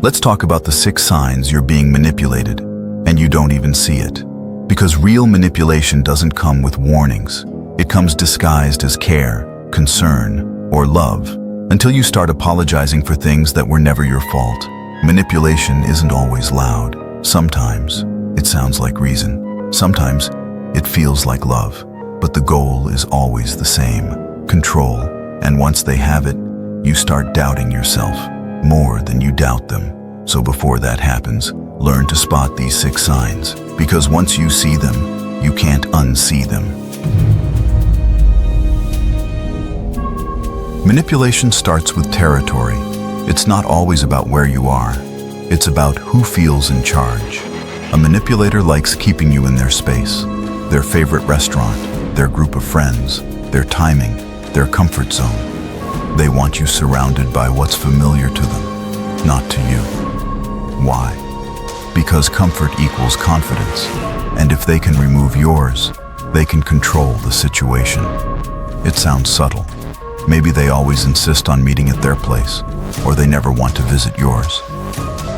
Let's talk about the 6 signs you're being manipulated, and you don't even see it. Because real manipulation doesn't come with warnings. It comes disguised as care, concern, or love, until you start apologizing for things that were never your fault. Manipulation isn't always loud. Sometimes it sounds like reason. Sometimes it feels like love. But the goal is always the same: control. And once they have it, you start doubting yourself more than you doubt them. So before that happens, learn to spot these 6 signs, because once you see them, you can't unsee them. Manipulation starts with territory. It's not always about where you are. It's about who feels in charge. A manipulator likes keeping you in their space, their favorite restaurant, their group of friends, their timing, their comfort zone. They want you surrounded by what's familiar to them, not to you. Why? Because comfort equals confidence, and if they can remove yours, they can control the situation. It sounds subtle. Maybe they always insist on meeting at their place, or they never want to visit yours.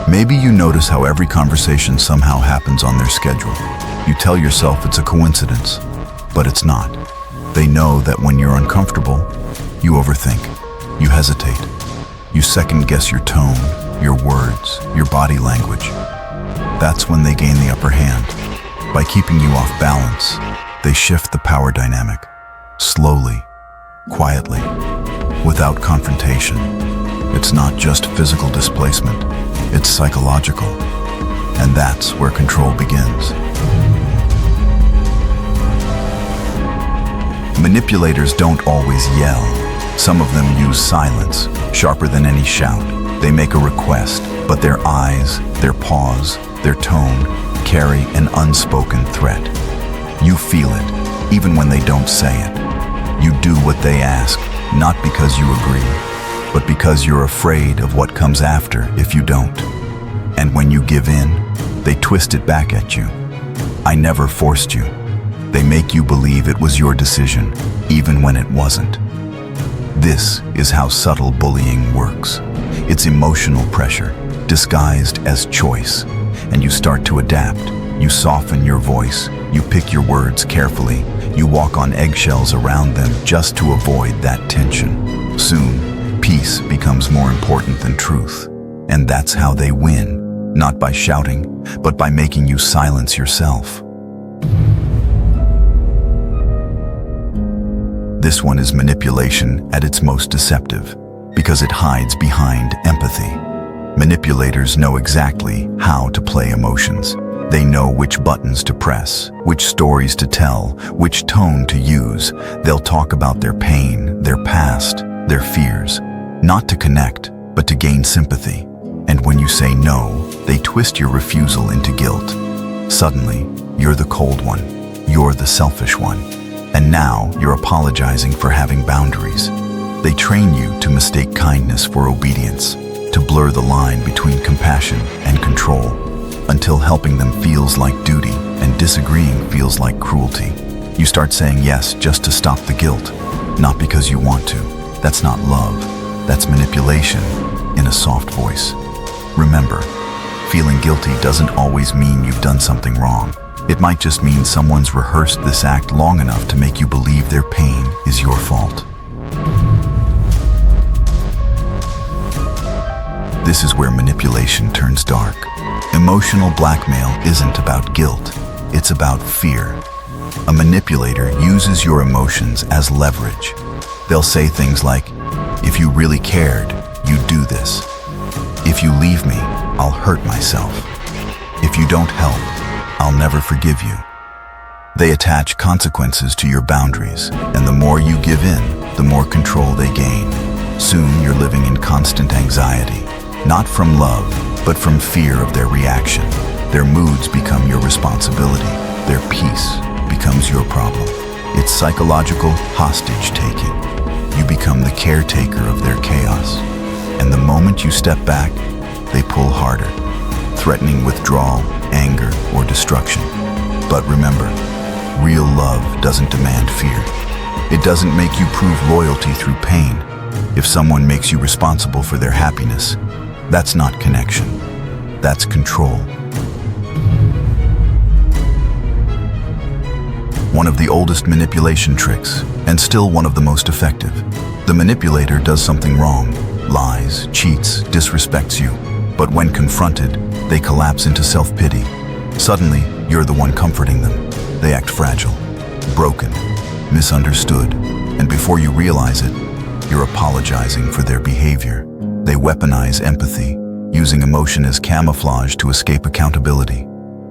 Maybe you notice how every conversation somehow happens on their schedule. You tell yourself it's a coincidence, but it's not. They know that when you're uncomfortable, you overthink, you hesitate, you second-guess your tone, your words, your body language. That's when they gain the upper hand. By keeping you off balance, they shift the power dynamic, slowly, quietly, without confrontation. It's not just physical displacement, it's psychological, and that's where control begins. Manipulators don't always yell. Some of them use silence, sharper than any shout. They make a request, but their eyes, their pause, their tone carry an unspoken threat. You feel it, even when they don't say it. You do what they ask, not because you agree, but because you're afraid of what comes after if you don't. And when you give in, they twist it back at you. I never forced you. They make you believe it was your decision, even when it wasn't. This is how subtle bullying works. It's emotional pressure, disguised as choice. And you start to adapt. You soften your voice. You pick your words carefully. You walk on eggshells around them just to avoid that tension. Soon, peace becomes more important than truth. And that's how they win, not by shouting, but by making you silence yourself. This one is manipulation at its most deceptive, because it hides behind empathy. Manipulators know exactly how to play emotions. They know which buttons to press, which stories to tell, which tone to use. They'll talk about their pain, their past, their fears, not to connect, but to gain sympathy. And when you say no, they twist your refusal into guilt. Suddenly, you're the cold one. You're the selfish one. And now you're apologizing for having boundaries. They train you to mistake kindness for obedience, to blur the line between compassion and control, until helping them feels like duty and disagreeing feels like cruelty. You start saying yes just to stop the guilt, not because you want to. That's not love. That's manipulation in a soft voice. Remember, feeling guilty doesn't always mean you've done something wrong. It might just mean someone's rehearsed this act long enough to make you believe their pain is your fault. This is where manipulation turns dark. Emotional blackmail isn't about guilt, it's about fear. A manipulator uses your emotions as leverage. They'll say things like, "If you really cared, you'd do this. If you leave me, I'll hurt myself. If you don't help, I'll never forgive you." They attach consequences to your boundaries, and the more you give in, the more control they gain. Soon you're living in constant anxiety, not from love, but from fear of their reaction. Their moods become your responsibility. Their peace becomes your problem. It's psychological hostage-taking. You become the caretaker of their chaos. And the moment you step back, they pull harder, threatening withdrawal, anger, or destruction. But remember, real love doesn't demand fear. It doesn't make you prove loyalty through pain. If someone makes you responsible for their happiness, that's not connection. That's control. One of the oldest manipulation tricks, and still one of the most effective. The manipulator does something wrong, lies, cheats, disrespects you, but when confronted, they collapse into self-pity. Suddenly, you're the one comforting them. They act fragile, broken, misunderstood, and before you realize it, you're apologizing for their behavior. They weaponize empathy, using emotion as camouflage to escape accountability.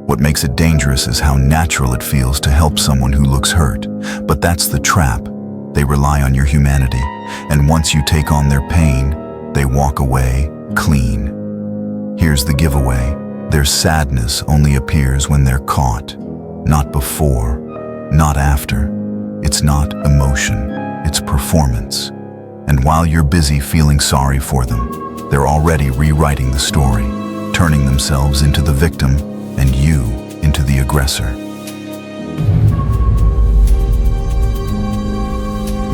What makes it dangerous is how natural it feels to help someone who looks hurt. But that's the trap. They rely on your humanity, and once you take on their pain, they walk away clean. Here's the giveaway. Their sadness only appears when they're caught. Not before, not after. It's not emotion, it's performance. And while you're busy feeling sorry for them, they're already rewriting the story, turning themselves into the victim and you into the aggressor.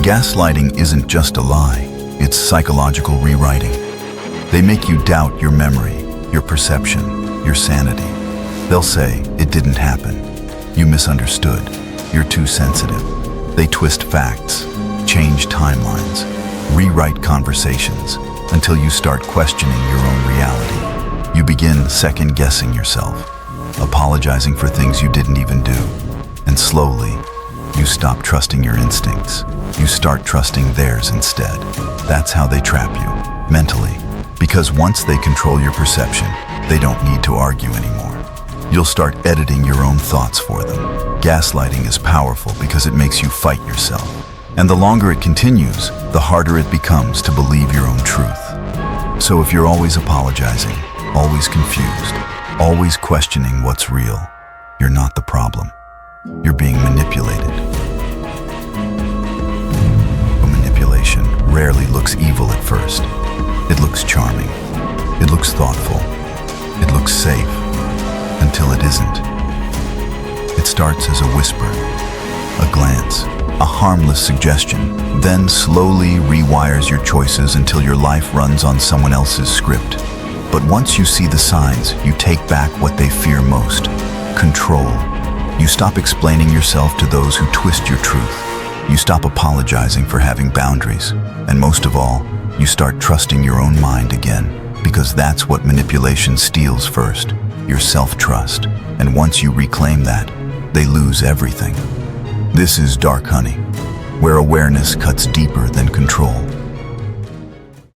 Gaslighting isn't just a lie, it's psychological rewriting. They make you doubt your memory, your perception, your sanity. They'll say, it didn't happen. You misunderstood. You're too sensitive. They twist facts, change timelines, rewrite conversations until you start questioning your own reality. You begin second-guessing yourself, apologizing for things you didn't even do. And slowly, you stop trusting your instincts. You start trusting theirs instead. That's how they trap you, mentally. Because once they control your perception, they don't need to argue anymore. You'll start editing your own thoughts for them. Gaslighting is powerful because it makes you fight yourself. And the longer it continues, the harder it becomes to believe your own truth. So if you're always apologizing, always confused, always questioning what's real, you're not the problem. You're being manipulated. But manipulation rarely looks evil at first. It looks charming. It looks thoughtful. It looks safe. Until it isn't. It starts as a whisper, a glance, a harmless suggestion, then slowly rewires your choices until your life runs on someone else's script. But once you see the signs, you take back what they fear most: control. You stop explaining yourself to those who twist your truth. You stop apologizing for having boundaries. And most of all, you start trusting your own mind again, because that's what manipulation steals first, your self-trust. And once you reclaim that, they lose everything. This is Dark Honey, where awareness cuts deeper than control.